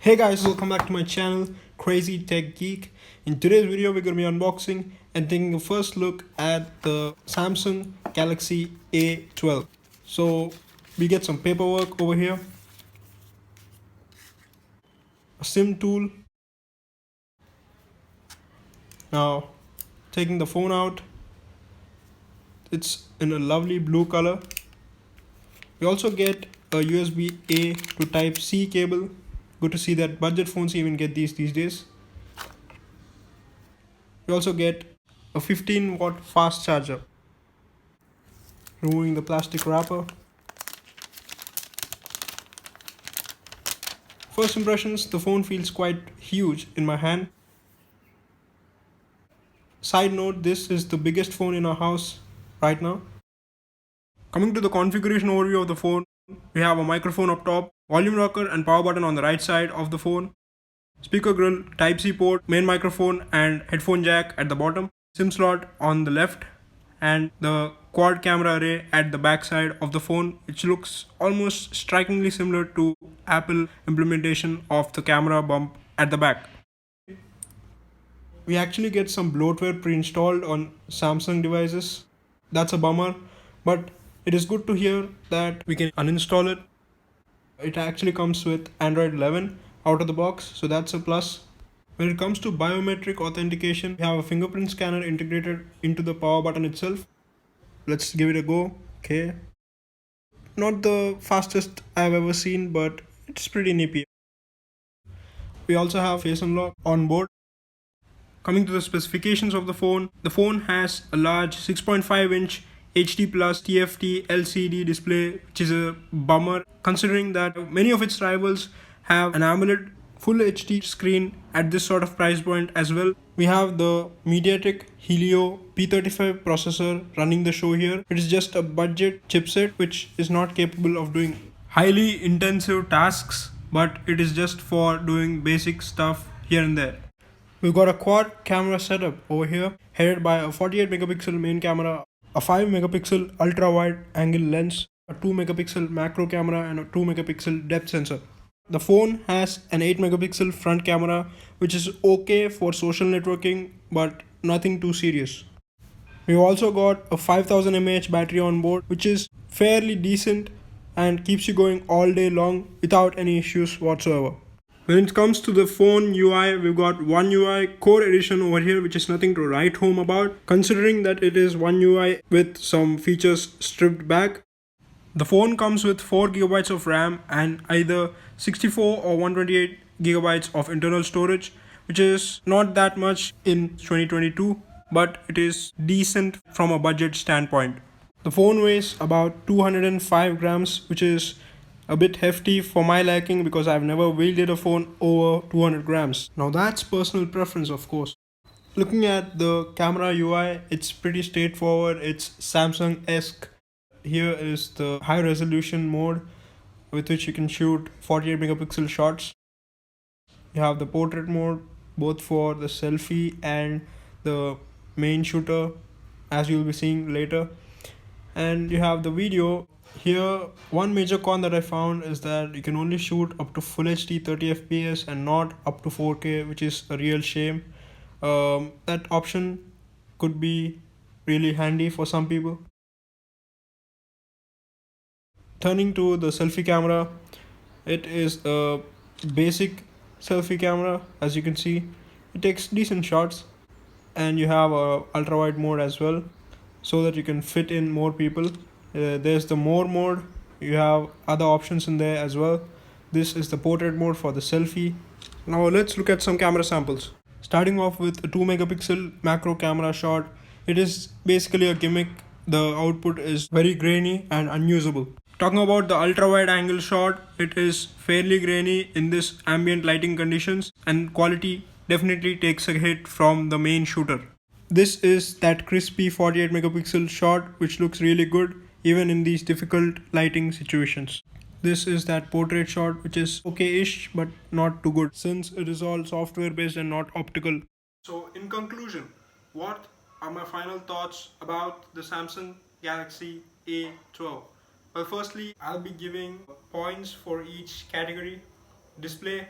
Hey guys, welcome back to my channel, Crazy Tech Geek. In today's video, we're going to be unboxing and taking a first look at the Samsung Galaxy A12. So we get some paperwork over here, a SIM tool. Now, taking the phone out, it's in a lovely blue color. We also get a USB-A to Type-C cable. Good to see that budget phones even get these days. We also get a 15-watt fast charger. Removing the plastic wrapper. First impressions, the phone feels quite huge in my hand. Side note, this is the biggest phone in our house right now. Coming to the configuration overview of the phone, we have a microphone up top, volume rocker and power button on the right side of the phone, speaker grill, Type-C port, main microphone and headphone jack at the bottom, SIM slot on the left, and the quad camera array at the back side of the phone, which looks almost strikingly similar to Apple implementation of the camera bump at the back. We actually get some bloatware pre-installed on Samsung devices. That's a bummer, but it is good to hear that we can uninstall it. It actually comes with Android 11 out of the box, so that's a plus. When it comes to biometric authentication, we have a fingerprint scanner integrated into the power button itself. Let's give it a go. Okay. Not the fastest I've ever seen, but it's pretty nippy. We also have face unlock on board. Coming to the specifications of the phone has a large 6.5-inch HD plus TFT LCD display, which is a bummer considering that many of its rivals have an AMOLED full HD screen at this sort of price point as well. We have the MediaTek Helio P35 processor running the show here. It is just a budget chipset which is not capable of doing highly intensive tasks, but it is just for doing basic stuff here and there. We've got a quad camera setup over here, headed by a 48 megapixel main camera, a 5 megapixel ultra wide angle lens, a 2 megapixel macro camera and a 2 megapixel depth sensor. The phone has an 8 megapixel front camera, which is okay for social networking but nothing too serious. We've also got a 5000 mAh battery on board, which is fairly decent and keeps you going all day long without any issues whatsoever. When it comes to the phone UI, we've got One UI Core Edition over here, which is nothing to write home about, considering that it is One UI with some features stripped back. The phone comes with 4GB of RAM and either 64 or 128GB of internal storage, which is not that much in 2022, but it is decent from a budget standpoint. The phone weighs about 205 grams, which is a bit hefty for my liking because I've never wielded a phone over 200 grams. Now that's personal preference, of course. Looking at the camera UI, it's pretty straightforward. It's Samsung-esque. Here is the high resolution mode with which you can shoot 48 megapixel shots. You have the portrait mode both for the selfie and the main shooter, as you'll be seeing later. And you have the video. Here, one major con that I found is that you can only shoot up to Full HD 30 FPS and not up to 4K, which is a real shame. That option could be really handy for some people. Turning to the selfie camera, it is a basic selfie camera. As you can see, it takes decent shots, and you have a ultra wide mode as well, so that you can fit in more people. There's the more mode. You have other options in there as well. This is the portrait mode for the selfie. Now let's look at some camera samples. Starting off with a 2 megapixel macro camera shot. It is basically a gimmick. The output is very grainy and unusable. Talking about the ultra wide angle shot, it is fairly grainy in this ambient lighting conditions, and quality definitely takes a hit from the main shooter. This is that crispy 48 megapixel shot which looks really good even in these difficult lighting situations. This is that portrait shot which is okay-ish but not too good since it is all software based and not optical. So in conclusion, what are my final thoughts about the Samsung Galaxy A12? Well, firstly, I'll be giving points for each category: display,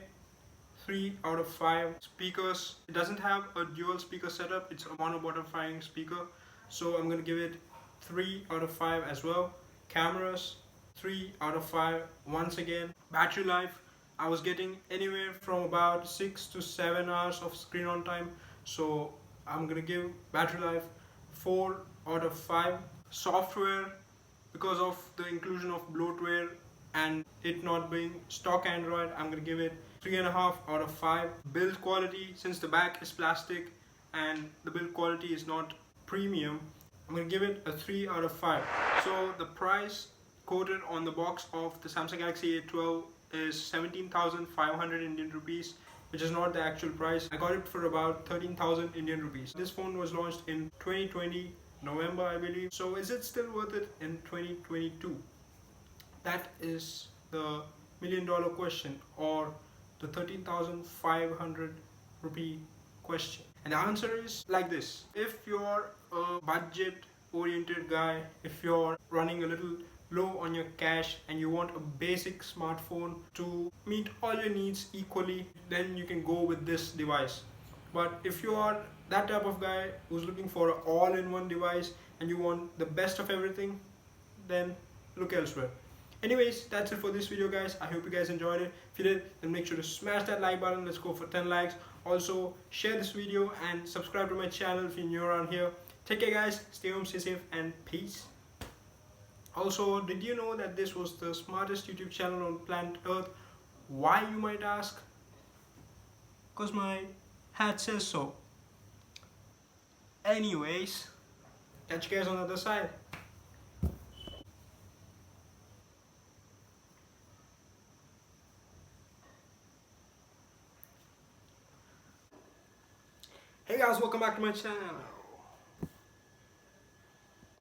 3 out of 5. Speakers, it doesn't have a dual speaker setup, it's a mono bottom firing speaker, so I'm gonna give it 3 out of 5 as well. Cameras, 3 out of 5 once again. Battery life, I was getting anywhere from about 6 to 7 hours of screen on time, so I'm gonna give battery life 4 out of 5. Software, because of the inclusion of bloatware and it not being stock Android, I'm gonna give it 3.5 out of 5. Build quality, since the back is plastic and the build quality is not premium, I'm gonna give it a 3 out of 5. So the price quoted on the box of the Samsung Galaxy A12 is 17,500 Indian rupees, which is not the actual price. I got it for about 13,000 Indian rupees. This phone was launched in 2020 November, I believe. So is it still worth it in 2022? That is the $1,000,000 question, or the 13,500 rupee question. And the answer is like this. If you're a budget oriented guy, if you're running a little low on your cash and you want a basic smartphone to meet all your needs equally, then you can go with this device. But if you are that type of guy who's looking for an all-in-one device and you want the best of everything, then look elsewhere. Anyways, that's it for this video, guys. I hope you guys enjoyed it. If you did, then make sure to smash that like button. Let's go for 10 likes. Also, share this video and subscribe to my channel if you're new around here. Take care, guys. Stay home, stay safe, and peace. Also, did you know that this was the smartest YouTube channel on planet Earth? Why, you might ask? Because my hat says so. Anyways, catch you guys on the other side. Hey guys, welcome back to my channel.